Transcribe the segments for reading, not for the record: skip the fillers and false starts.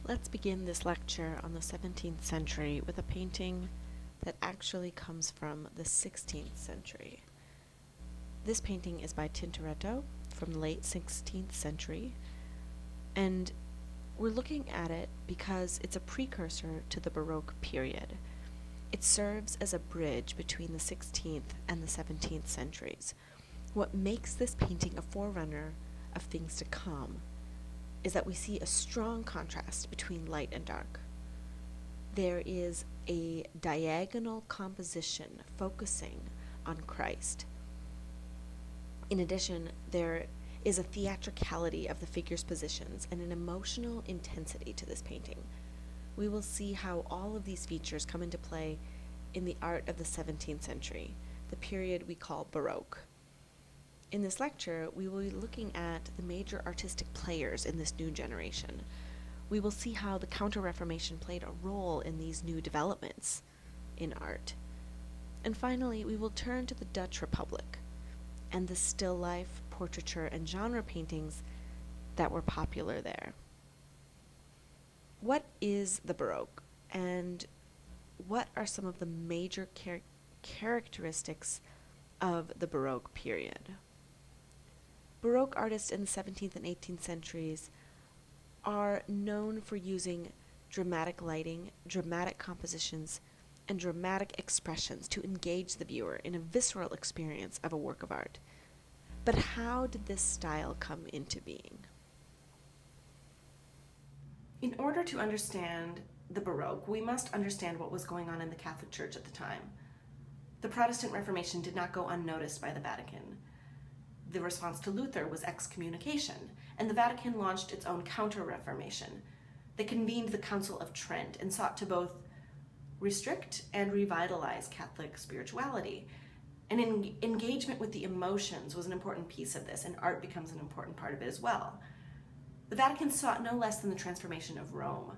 Let's begin this lecture on the 17th century with a painting that actually comes from the 16th century. This painting is by Tintoretto from the late 16th century, and we're looking at it because it's a precursor to the Baroque period. It serves as a bridge between the 16th and the 17th centuries. What makes this painting a forerunner of things to come is that we see a strong contrast between light and dark. There is a diagonal composition focusing on Christ. In addition, there is a theatricality of the figure's positions and an emotional intensity to this painting. We will see how all of these features come into play in the art of the 17th century, the period we call Baroque. In this lecture, we will be looking at the major artistic players in this new generation. We will see how the Counter-Reformation played a role in these new developments in art. And finally, we will turn to the Dutch Republic and the still life, portraiture, and genre paintings that were popular there. What is the Baroque, and what are some of the major characteristics of the Baroque period? Baroque artists in the 17th and 18th centuries are known for using dramatic lighting, dramatic compositions, and dramatic expressions to engage the viewer in a visceral experience of a work of art. But how did this style come into being? In order to understand the Baroque, we must understand what was going on in the Catholic Church at the time. The Protestant Reformation did not go unnoticed by the Vatican. The response to Luther was excommunication, and the Vatican launched its own Counter-Reformation. They convened the Council of Trent and sought to both restrict and revitalize Catholic spirituality. And engagement with the emotions was an important piece of this, and art becomes an important part of it as well. The Vatican sought no less than the transformation of Rome.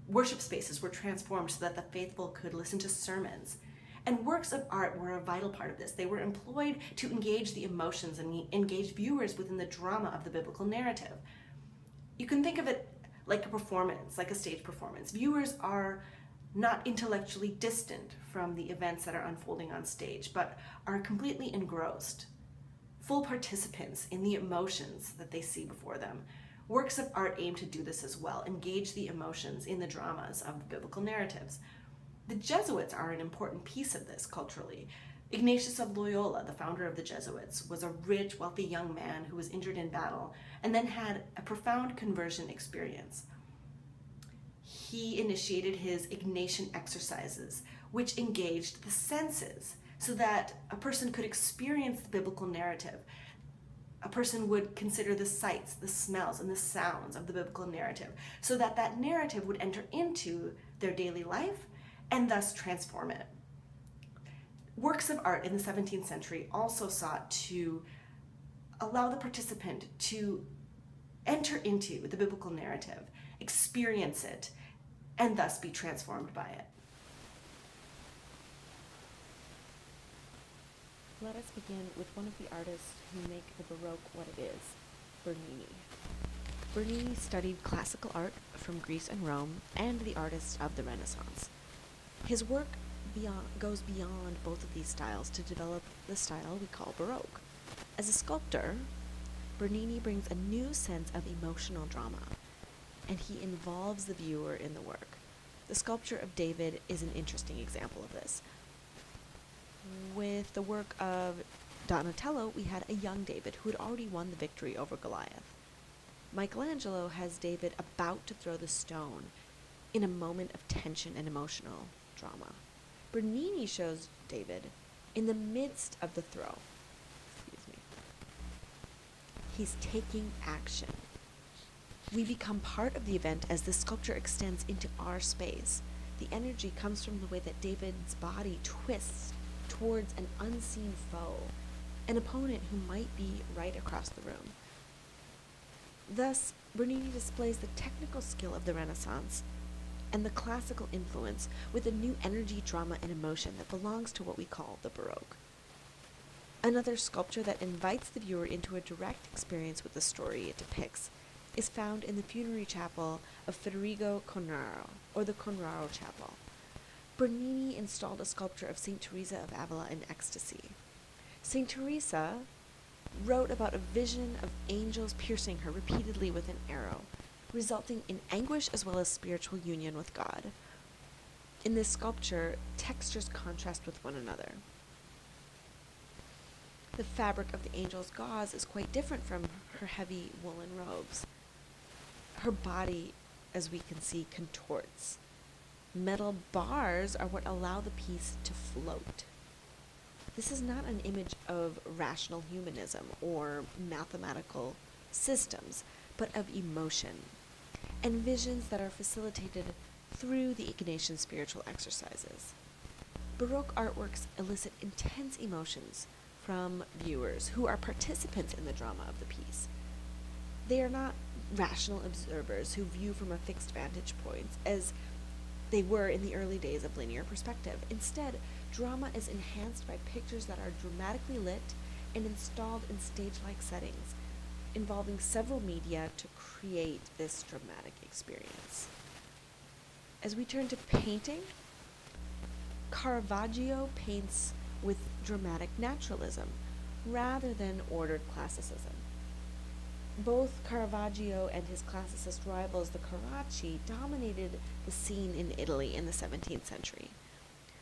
Worship spaces were transformed so that the faithful could listen to sermons. And works of art were a vital part of this. They were employed to engage the emotions and engage viewers within the drama of the biblical narrative. You can think of it like a performance, like a stage performance. Viewers are not intellectually distant from the events that are unfolding on stage, but are completely engrossed, full participants in the emotions that they see before them. Works of art aim to do this as well, engage the emotions in the dramas of the biblical narratives. The Jesuits are an important piece of this culturally. Ignatius of Loyola, the founder of the Jesuits, was a rich, wealthy young man who was injured in battle and then had a profound conversion experience. He initiated his Ignatian exercises, which engaged the senses so that a person could experience the biblical narrative. A person would consider the sights, the smells, and the sounds of the biblical narrative so that that narrative would enter into their daily life and thus transform it. Works of art in the 17th century also sought to allow the participant to enter into the biblical narrative, experience it, and thus be transformed by it. Let us begin with one of the artists who make the Baroque what it is, Bernini. Bernini studied classical art from Greece and Rome and the artists of the Renaissance. His work goes beyond both of these styles to develop the style we call Baroque. As a sculptor, Bernini brings a new sense of emotional drama, and he involves the viewer in the work. The sculpture of David is an interesting example of this. With the work of Donatello, we had a young David who had already won the victory over Goliath. Michelangelo has David about to throw the stone in a moment of tension and emotional drama. Bernini shows David in the midst of the throw. He's taking action. We become part of the event as the sculpture extends into our space. The energy comes from the way that David's body twists towards an unseen foe, an opponent who might be right across the room. Thus, Bernini displays the technical skill of the Renaissance and the classical influence with a new energy, drama, and emotion that belongs to what we call the Baroque. Another sculpture that invites the viewer into a direct experience with the story it depicts is found in the funerary chapel of Federico Cornaro, or the Cornaro Chapel. Bernini installed a sculpture of St. Teresa of Avila in ecstasy. St. Teresa wrote about a vision of angels piercing her repeatedly with an arrow, resulting in anguish as well as spiritual union with God. In this sculpture, textures contrast with one another. The fabric of the angel's gauze is quite different from her heavy woolen robes. Her body, as we can see, contorts. Metal bars are what allow the piece to float. This is not an image of rational humanism or mathematical systems, but of emotion, and visions that are facilitated through the Ignatian spiritual exercises. Baroque artworks elicit intense emotions from viewers who are participants in the drama of the piece. They are not rational observers who view from a fixed vantage point, as they were in the early days of linear perspective. Instead, drama is enhanced by pictures that are dramatically lit and installed in stage-like settings, involving several media to create this dramatic experience. As we turn to painting, Caravaggio paints with dramatic naturalism rather than ordered classicism. Both Caravaggio and his classicist rivals, the Carracci, dominated the scene in Italy in the 17th century.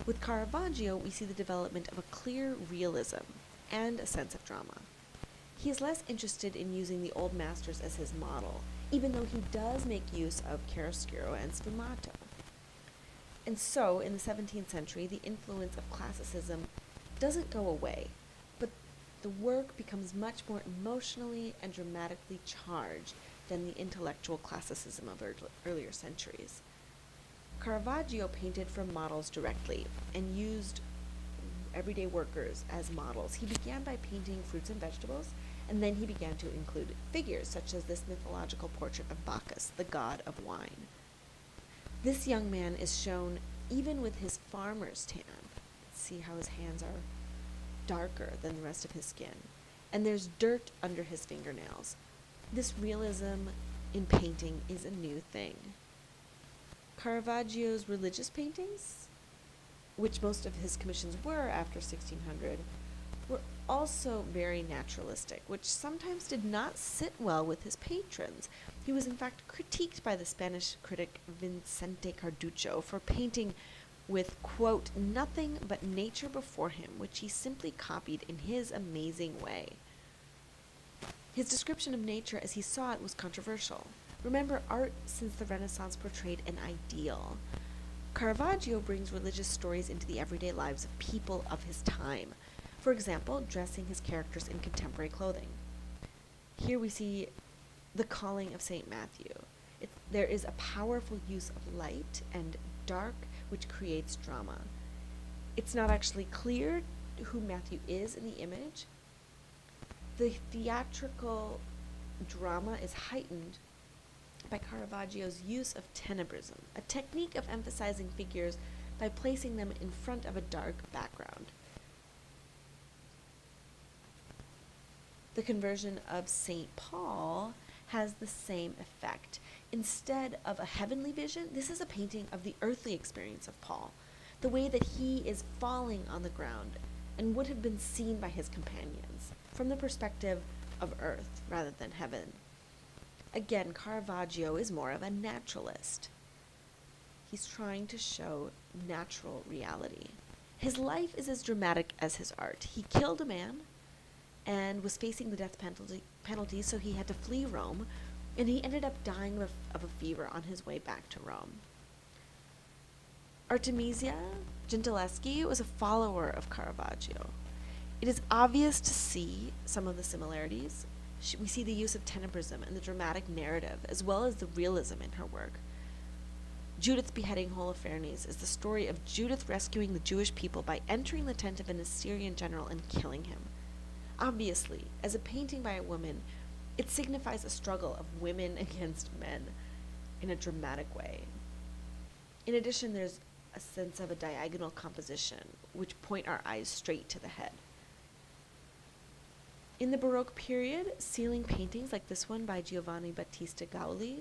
With Caravaggio, we see the development of a clear realism and a sense of drama. He is less interested in using the old masters as his model, even though he does make use of chiaroscuro and sfumato. And so, in the 17th century, the influence of classicism doesn't go away, but the work becomes much more emotionally and dramatically charged than the intellectual classicism of earlier centuries. Caravaggio painted from models directly and used everyday workers as models. He began by painting fruits and vegetables, and then he began to include figures, such as this mythological portrait of Bacchus, the god of wine. This young man is shown even with his farmer's tan. See how his hands are darker than the rest of his skin, and there's dirt under his fingernails. This realism in painting is a new thing. Caravaggio's religious paintings, which most of his commissions were after 1600, were also very naturalistic, which sometimes did not sit well with his patrons. He was in fact critiqued by the Spanish critic Vicente Carducho for painting with, quote, nothing but nature before him, which he simply copied in his amazing way. His description of nature as he saw it was controversial. Remember, art since the Renaissance portrayed an ideal. Caravaggio brings religious stories into the everyday lives of people of his time. For example, dressing his characters in contemporary clothing. Here we see the calling of St. Matthew. There is a powerful use of light and dark, which creates drama. It's not actually clear who Matthew is in the image. The theatrical drama is heightened by Caravaggio's use of tenebrism, a technique of emphasizing figures by placing them in front of a dark background. The conversion of St. Paul has the same effect. Instead of a heavenly vision, this is a painting of the earthly experience of Paul, the way that he is falling on the ground and would have been seen by his companions from the perspective of earth rather than heaven. Again, Caravaggio is more of a naturalist. He's trying to show natural reality. His life is as dramatic as his art. He killed a man and was facing the death penalty, so he had to flee Rome, and he ended up dying of a fever on his way back to Rome. Artemisia Gentileschi was a follower of Caravaggio. It is obvious to see some of the similarities. We see the use of tenebrism and the dramatic narrative, as well as the realism in her work. Judith's beheading Holofernes is the story of Judith rescuing the Jewish people by entering the tent of an Assyrian general and killing him. Obviously, as a painting by a woman, it signifies a struggle of women against men in a dramatic way. In addition, there's a sense of a diagonal composition, which point our eyes straight to the head. In the Baroque period, ceiling paintings like this one by Giovanni Battista Gauli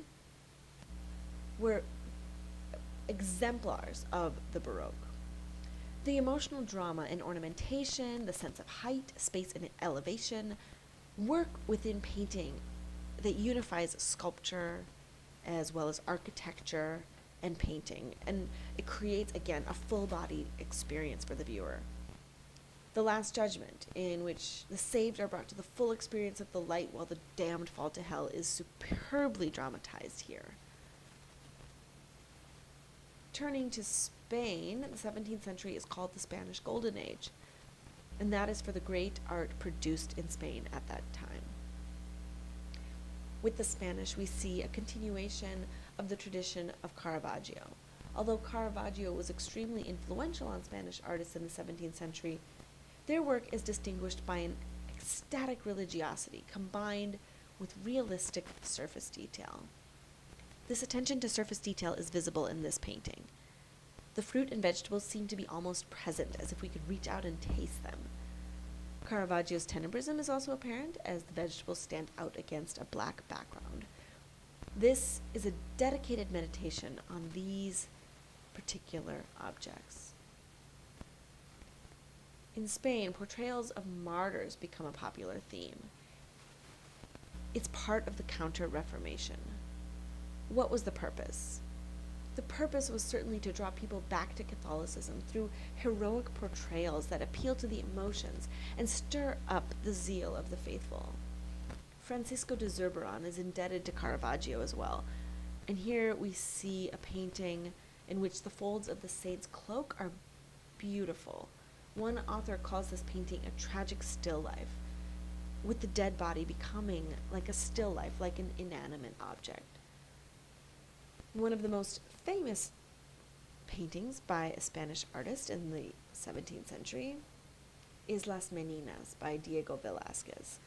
were exemplars of the Baroque. The emotional drama and ornamentation, the sense of height, space, and elevation work within painting that unifies sculpture as well as architecture and painting, and it creates, again, a full-body experience for the viewer. The Last Judgment, in which the saved are brought to the full experience of the light while the damned fall to hell, is superbly dramatized here. Turning to Spain, the 17th century is called the Spanish Golden Age, and that is for the great art produced in Spain at that time. With the Spanish, we see a continuation of the tradition of Caravaggio. Although Caravaggio was extremely influential on Spanish artists in the 17th century, their work is distinguished by an ecstatic religiosity combined with realistic surface detail. This attention to surface detail is visible in this painting. The fruit and vegetables seem to be almost present, as if we could reach out and taste them. Caravaggio's tenebrism is also apparent, as the vegetables stand out against a black background. This is a dedicated meditation on these particular objects. In Spain, portrayals of martyrs become a popular theme. It's part of the Counter-Reformation. What was the purpose? The purpose was certainly to draw people back to Catholicism through heroic portrayals that appeal to the emotions and stir up the zeal of the faithful. Francisco de Zurbarán is indebted to Caravaggio as well, and here we see a painting in which the folds of the saint's cloak are beautiful. One author calls this painting a tragic still life, with the dead body becoming like a still life, like an inanimate object. One of the most famous paintings by a Spanish artist in the 17th century is Las Meninas by Diego Velázquez.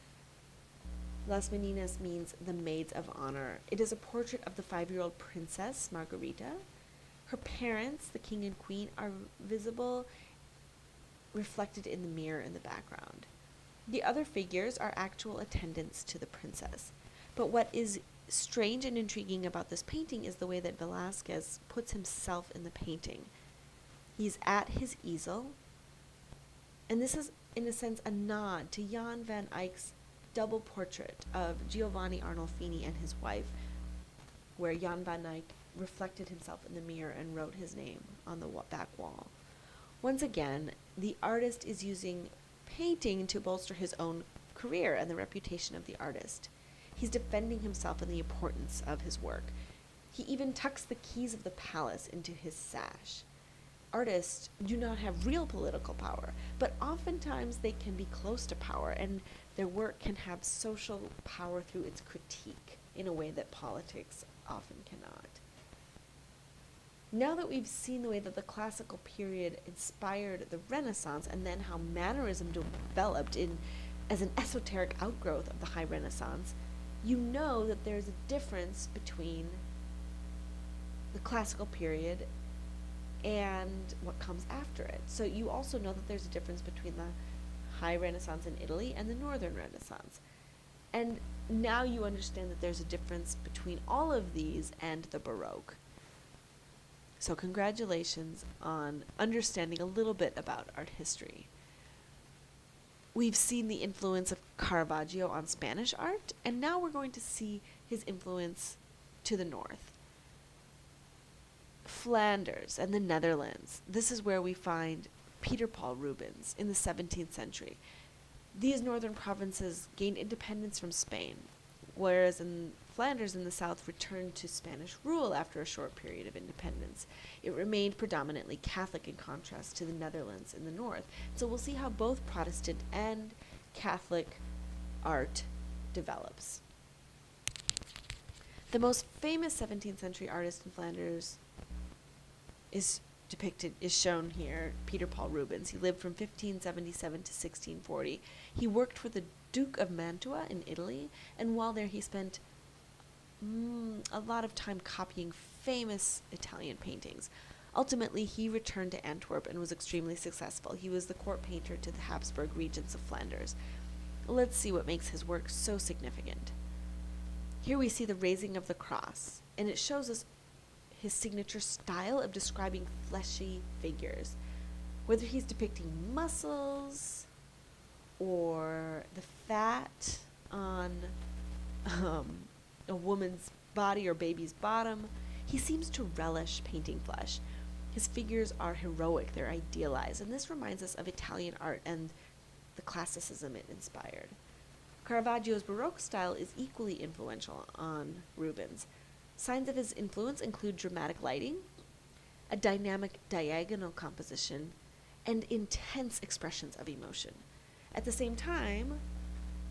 Las Meninas means the maids of honor. It is a portrait of the 5-year-old princess, Margarita. Her parents, the king and queen, are visible, reflected in the mirror in the background. The other figures are actual attendants to the princess. But what is strange and intriguing about this painting is the way that Velázquez puts himself in the painting. He's at his easel, and this is, in a sense, a nod to Jan van Eyck's double portrait of Giovanni Arnolfini and his wife, where Jan van Eyck reflected himself in the mirror and wrote his name on the back wall. Once again, the artist is using painting to bolster his own career and the reputation of the artist. He's defending himself and the importance of his work. He even tucks the keys of the palace into his sash. Artists do not have real political power, but oftentimes they can be close to power, and their work can have social power through its critique in a way that politics often cannot. Now that we've seen the way that the classical period inspired the Renaissance, and then how mannerism developed as an esoteric outgrowth of the High Renaissance, you know that there's a difference between the classical period and what comes after it. So you also know that there's a difference between the High Renaissance in Italy and the Northern Renaissance. And now you understand that there's a difference between all of these and the Baroque. So congratulations on understanding a little bit about art history. We've seen the influence of Caravaggio on Spanish art, and now we're going to see his influence to the north. Flanders and the Netherlands. This is where we find Peter Paul Rubens in the 17th century. These northern provinces gained independence from Spain, whereas in Flanders in the south returned to Spanish rule after a short period of independence. It remained predominantly Catholic in contrast to the Netherlands in the north. So we'll see how both Protestant and Catholic art develops. The most famous 17th century artist in Flanders is shown here, Peter Paul Rubens. He lived from 1577 to 1640. He worked for the Duke of Mantua in Italy, and while there he spent a lot of time copying famous Italian paintings. Ultimately, he returned to Antwerp and was extremely successful. He was the court painter to the Habsburg regents of Flanders. Let's see what makes his work so significant. Here we see the raising of the cross, and it shows us his signature style of describing fleshy figures. Whether he's depicting muscles or the fat on a woman's body or baby's bottom, he seems to relish painting flesh. His figures are heroic, they're idealized, and this reminds us of Italian art and the classicism it inspired. Caravaggio's Baroque style is equally influential on Rubens. Signs of his influence include dramatic lighting, a dynamic diagonal composition, and intense expressions of emotion. At the same time,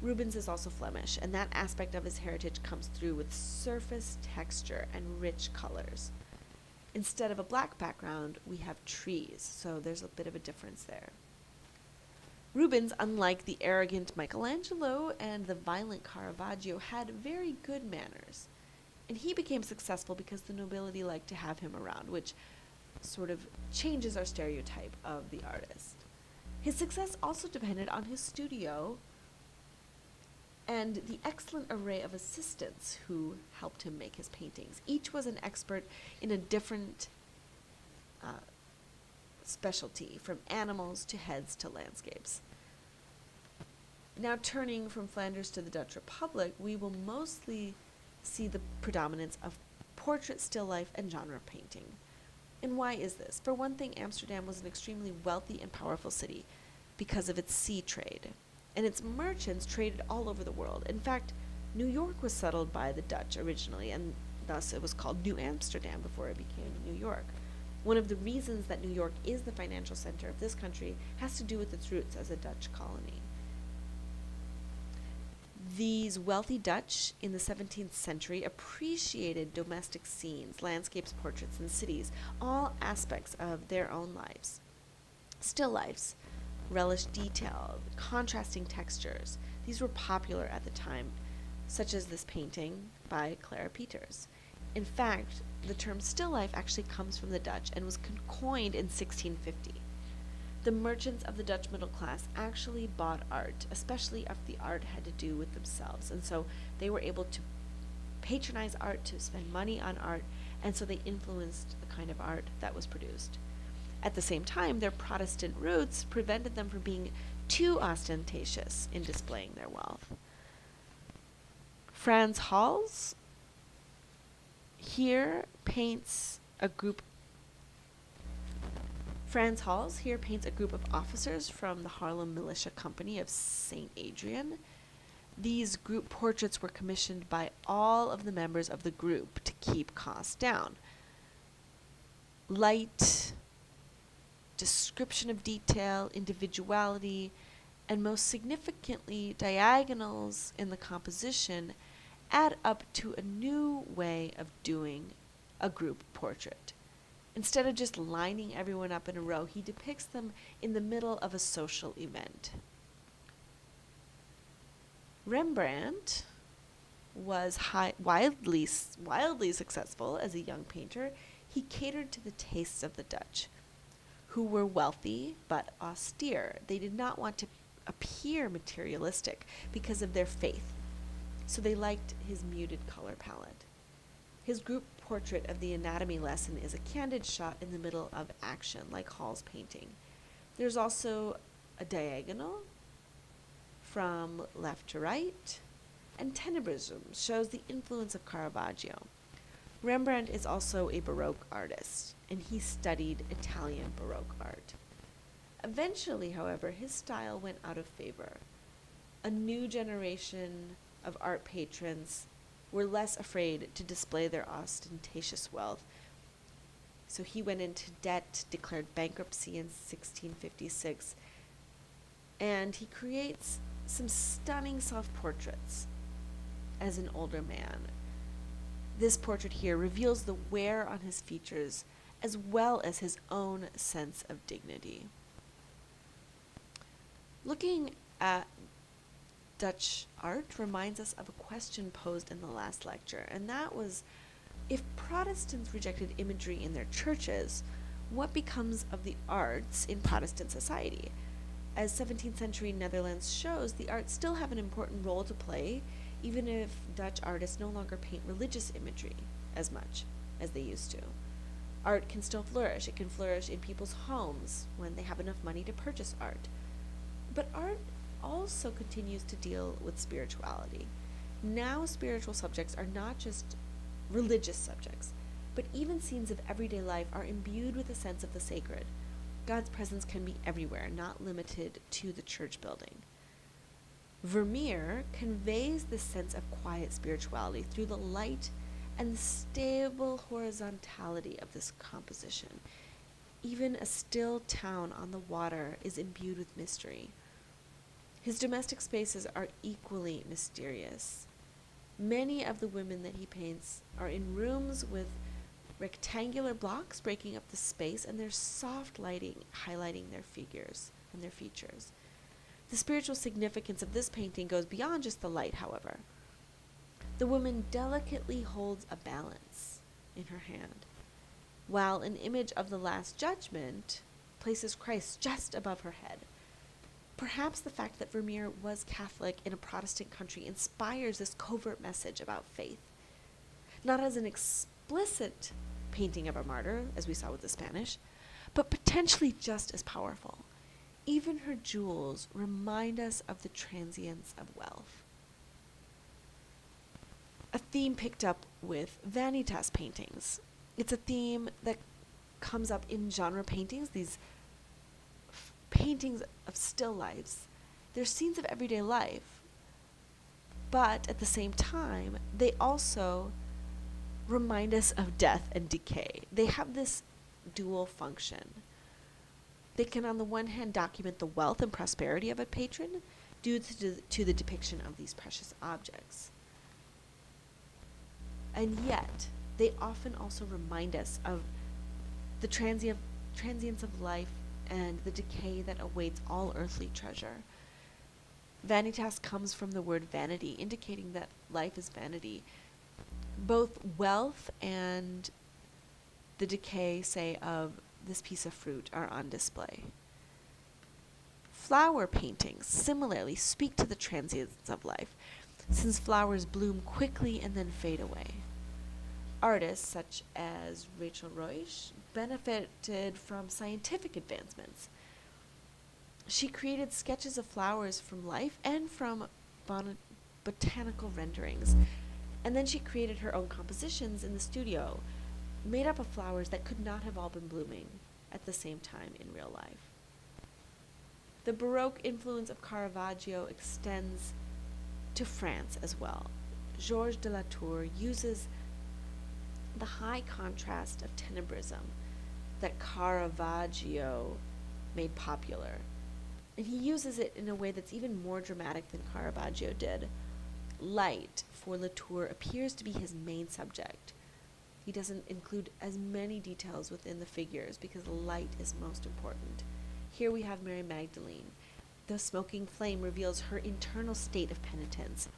Rubens is also Flemish, and that aspect of his heritage comes through with surface texture and rich colors. Instead of a black background, we have trees, so there's a bit of a difference there. Rubens, unlike the arrogant Michelangelo and the violent Caravaggio, had very good manners. And he became successful because the nobility liked to have him around, which sort of changes our stereotype of the artist. His success also depended on his studio and the excellent array of assistants who helped him make his paintings. Each was an expert in a different specialty, from animals to heads to landscapes. Now, turning from Flanders to the Dutch Republic, we will mostly see the predominance of portrait, still life, and genre painting. And why is this? For one thing, Amsterdam was an extremely wealthy and powerful city because of its sea trade, and its merchants traded all over the world. In fact, New York was settled by the Dutch originally, and thus it was called New Amsterdam before it became New York. One of the reasons that New York is the financial center of this country has to do with its roots as a Dutch colony. These wealthy Dutch in the 17th century appreciated domestic scenes, landscapes, portraits, and cities, all aspects of their own lives. Still lifes relished detail, contrasting textures. These were popular at the time, such as this painting by Clara Peters. In fact, the term still life actually comes from the Dutch and was coined in 1650. The merchants of the Dutch middle class actually bought art, especially if the art had to do with themselves. And so they were able to patronize art, to spend money on art, and so they influenced the kind of art that was produced. At the same time, their Protestant roots prevented them from being too ostentatious in displaying their wealth. Franz Hals here paints a group of officers from the Harlem Militia Company of St. Adrian. These group portraits were commissioned by all of the members of the group to keep costs down. Light, description of detail, individuality, and most significantly, diagonals in the composition add up to a new way of doing a group portrait. Instead of just lining everyone up in a row, he depicts them in the middle of a social event. Rembrandt was wildly successful as a young painter. He catered to the tastes of the Dutch, who were wealthy but austere. They did not want to appear materialistic because of their faith, so they liked his muted color palette. His group portrait of the anatomy lesson is a candid shot in the middle of action, like Hall's painting. There's also a diagonal from left to right, and tenebrism shows the influence of Caravaggio. Rembrandt is also a Baroque artist, and he studied Italian Baroque art. Eventually, however, his style went out of favor. A new generation of art patrons were less afraid to display their ostentatious wealth. So he went into debt, declared bankruptcy in 1656, and he creates some stunning self-portraits as an older man. This portrait here reveals the wear on his features as well as his own sense of dignity. Looking at Dutch art reminds us of a question posed in the last lecture, and that was, if Protestants rejected imagery in their churches, what becomes of the arts in Protestant society? as 17th century Netherlands shows, the arts still have an important role to play, even if Dutch artists no longer paint religious imagery as much as they used to. Art can still flourish. It can flourish in people's homes when they have enough money to purchase art. But art also continues to deal with spirituality. Now, spiritual subjects are not just religious subjects, but even scenes of everyday life are imbued with a sense of the sacred. God's presence can be everywhere, not limited to the church building. Vermeer conveys this sense of quiet spirituality through the light and the stable horizontality of this composition. Even a still town on the water is imbued with mystery. His domestic spaces are equally mysterious. Many of the women that he paints are in rooms with rectangular blocks breaking up the space, and there's soft lighting highlighting their figures and their features. The spiritual significance of this painting goes beyond just the light, however. The woman delicately holds a balance in her hand, while an image of the Last Judgment places Christ just above her head. Perhaps the fact that Vermeer was Catholic in a Protestant country inspires this covert message about faith. Not as an explicit painting of a martyr, as we saw with the Spanish, but potentially just as powerful. Even her jewels remind us of the transience of wealth. A theme picked up with vanitas paintings. It's a theme that comes up in genre paintings, these paintings of still lifes. They're scenes of everyday life, but at the same time, they also remind us of death and decay. They have this dual function. They can, on the one hand, document the wealth and prosperity of a patron due to the depiction of these precious objects. And yet, they often also remind us of the transience of life and the decay that awaits all earthly treasure. Vanitas comes from the word vanity, indicating that life is vanity. Both wealth and the decay, say, of this piece of fruit are on display. Flower paintings similarly speak to the transience of life, since flowers bloom quickly and then fade away. Artists such as Rachel Roish benefited from scientific advancements. She created sketches of flowers from life and from botanical renderings. And then she created her own compositions in the studio, made up of flowers that could not have all been blooming at the same time in real life. The Baroque influence of Caravaggio extends to France as well. Georges de la Tour uses the high contrast of tenebrism that Caravaggio made popular. And he uses it in a way that's even more dramatic than Caravaggio did. Light, for Latour, appears to be his main subject. He doesn't include as many details within the figures because light is most important. Here we have Mary Magdalene. The smoking flame reveals her internal state of penitence,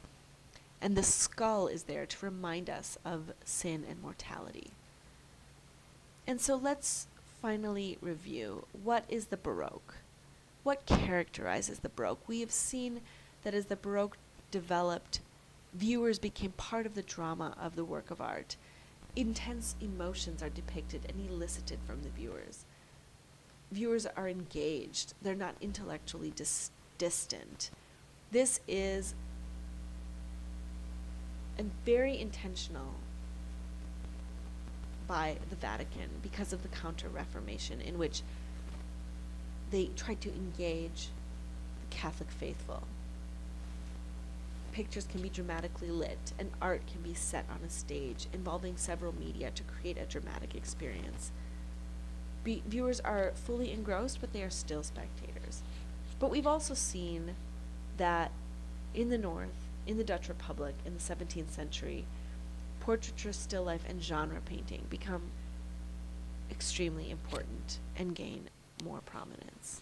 and the skull is there to remind us of sin and mortality. And so let's finally review, what is the Baroque? What characterizes the Baroque? We have seen that as the Baroque developed, viewers became part of the drama of the work of art. Intense emotions are depicted and elicited from the viewers. Viewers are engaged. They're not intellectually distant. This is very intentional by the Vatican because of the Counter-Reformation, in which they tried to engage the Catholic faithful. Pictures can be dramatically lit, and art can be set on a stage involving several media to create a dramatic experience. Viewers are fully engrossed, but they are still spectators. But we've also seen that in the North, in the Dutch Republic, in the 17th century, portraiture, still life, and genre painting become extremely important and gain more prominence.